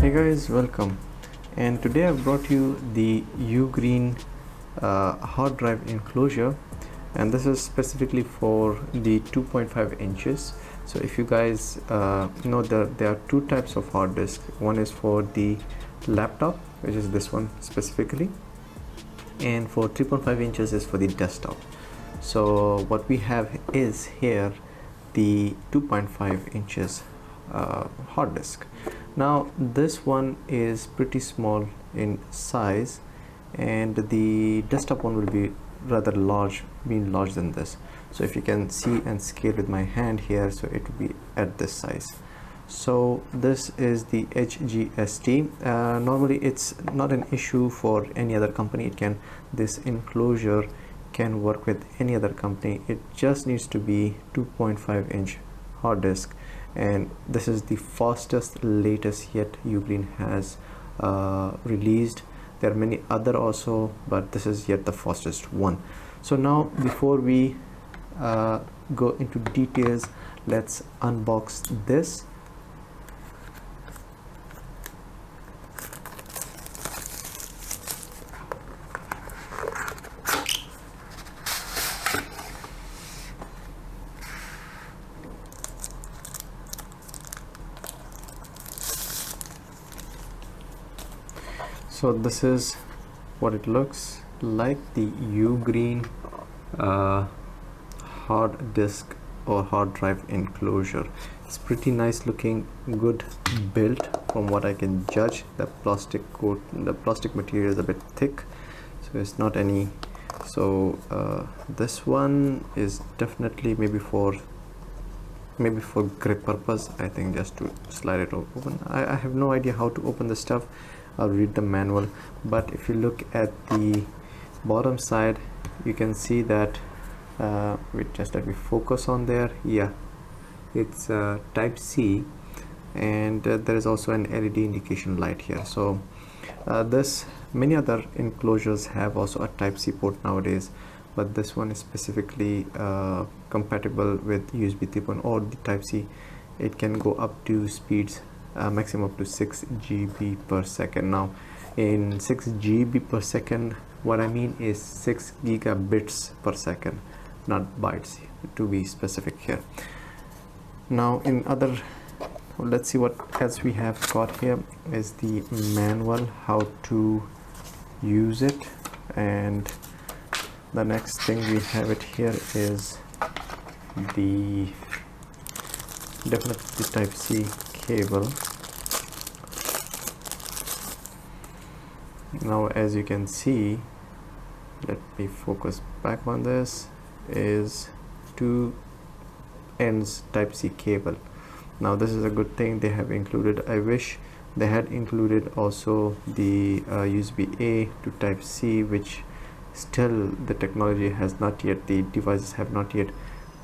Hey guys, welcome. And today I've brought you the UGREEN hard drive enclosure, and this is specifically for the 2.5 inches. So if you guys know that there are two types of hard disk. One is for the laptop, which is this one specifically, and for 3.5 inches is for the desktop. So what we have is here the 2.5 inches hard disk. Now this one is pretty small in size, and the desktop one will be rather large, being larger than this. So if you can see and scale with my hand here, so it will be at this size. So this is the HGST. Normally it's not an issue for any other company. This enclosure can work with any other company. It just needs to be 2.5 inch hard disk, and this is the fastest, latest yet UGREEN has released. There are many other also, but this is yet the fastest one. So now before we go into details, let's unbox this. So this is what it looks like, the UGREEN hard disk or hard drive enclosure. It's pretty nice looking, good built from what I can judge. The plastic material is a bit thick, so it's not any. So this one is definitely maybe for grip purpose, I think, just to slide it open. I have no idea how to open this stuff. I'll read the manual, but if you look at the bottom side, you can see that just let me focus on there. Yeah, it's type C, and there is also an LED indication light here. So many other enclosures have also a type C port nowadays, but this one is specifically compatible with USB 3.0 or the type C. It can go up to speeds maximum up to 6 GB per second. Now in 6 GB per second, what I mean is 6 gigabits per second, not bytes, to be specific here. Now let's see what else we have got here. Is the manual how to use it, and the next thing we have it here is definitely type C cable. Now as you can see, let me focus back on this, is two ends type C cable. Now this is a good thing they have included. I wish they had included also the USB A to type C, which still the technology has not yet, the devices have not yet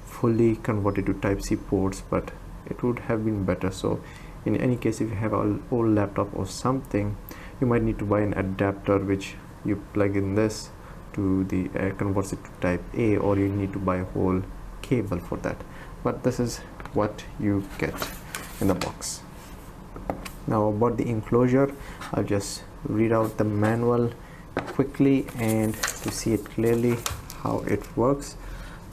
fully converted to type C ports, but it would have been better. So in any case, if you have an old laptop or something, you might need to buy an adapter which you plug in this to the converts it to type A, or you need to buy a whole cable for that. But this is what you get in the box. Now about the enclosure, I'll just read out the manual quickly and to see it clearly how it works.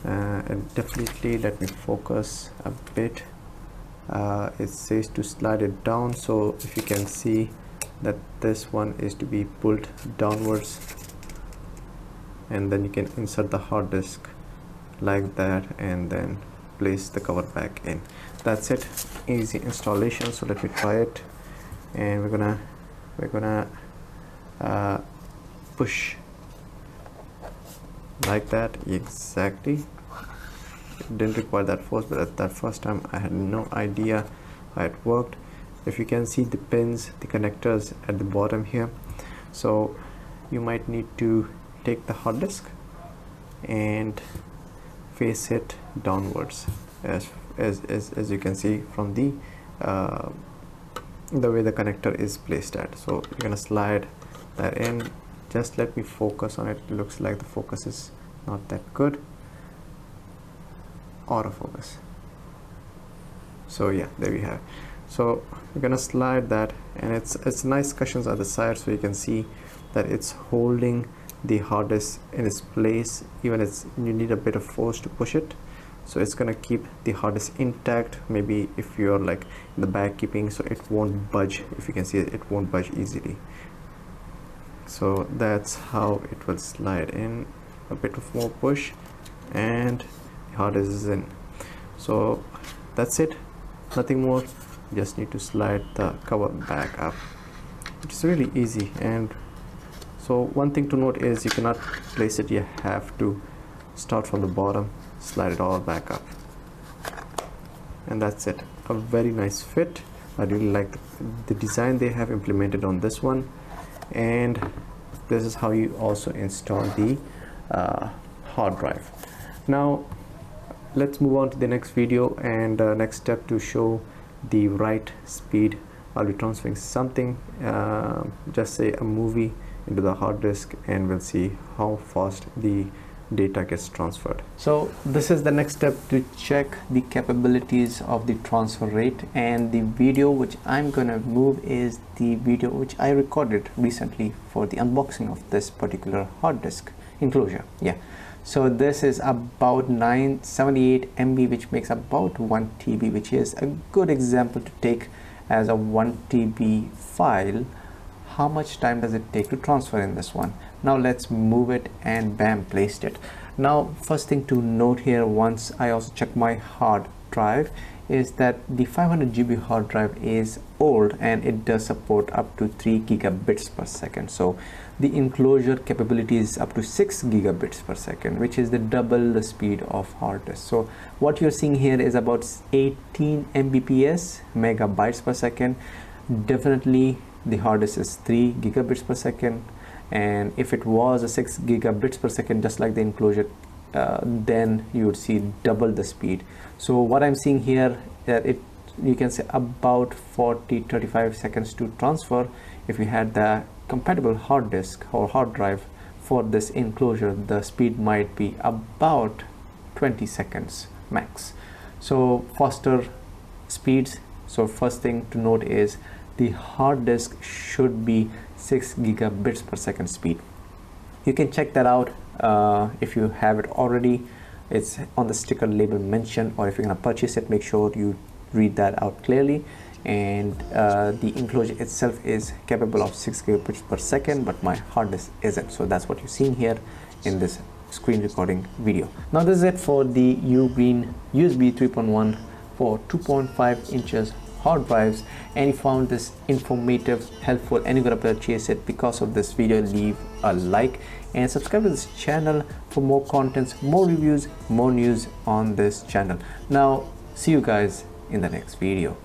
And definitely let me focus a bit. It says to slide it down, so if you can see that this one is to be pulled downwards, and then you can insert the hard disk like that and then place the cover back in. That's it, easy installation. So let me try it, and we're gonna push like that. Exactly, it didn't require that force, but at that first time I had no idea how it worked. If you can see the pins, the connectors at the bottom here, so you might need to take the hard disk and face it downwards, as you can see from the way the connector is placed at. So you're gonna slide that in. Just let me focus on it. It looks like the focus is not that good. Autofocus. So yeah, there we have. So we're gonna slide that, and it's nice cushions at the side, so you can see that it's holding the hard disk in its place. Even you need a bit of force to push it, so it's gonna keep the hard disk intact. Maybe if you're like in the back keeping, so it won't budge. If you can see it won't budge easily. So that's how it will slide in. A bit of more push and the hard disk is in. So that's it, nothing more. Just need to slide the cover back up. It's really easy. And so one thing to note is you cannot place it, you have to start from the bottom, slide it all back up, and that's it. A very nice fit. I really like the design they have implemented on this one. And this is how you also install the hard drive. Now let's move on to the next video and next step to show the write speed. I'll be transferring something, just say a movie, into the hard disk, and we'll see how fast the data gets transferred. So this is the next step to check the capabilities of the transfer rate, and the video which I'm gonna move is the video which I recorded recently for the unboxing of this particular hard disk enclosure. Yeah, so this is about 978 MB, which makes about 1 TB, which is a good example to take as a 1 TB file. How much time does it take to transfer in this one? Now let's move it, and bam, placed it. Now first thing to note here, once I also check my hard drive, is that the 500 GB hard drive is old and it does support up to 3 gigabits per second. So the enclosure capability is up to 6 gigabits per second, which is the double the speed of hard disk. So what you're seeing here is about 18 Mbps, megabytes per second. Definitely the hard disk is 3 gigabits per second, and if it was a 6 gigabits per second just like the enclosure, then you would see double the speed. So what I'm seeing here, that you can say about 40-35 seconds to transfer. If you had the compatible hard disk or hard drive for this enclosure, the speed might be about 20 seconds max. So faster speeds. So first thing to note is the hard disk should be 6 gigabits per second speed. You can check that out if you have it already. It's on the sticker label mentioned, or if you're gonna purchase it, make sure you read that out clearly. And the enclosure itself is capable of 6 gigabits per second, but my hard disk isn't. So that's what you're seeing here in this screen recording video. Now this is it for the UGREEN USB 3.1 for 2.5 inches hard drives. And if you found this informative, helpful, and you're gonna purchase it because of this video, leave a like and subscribe to this channel for more contents, more reviews, more news on this channel. Now see you guys in the next video.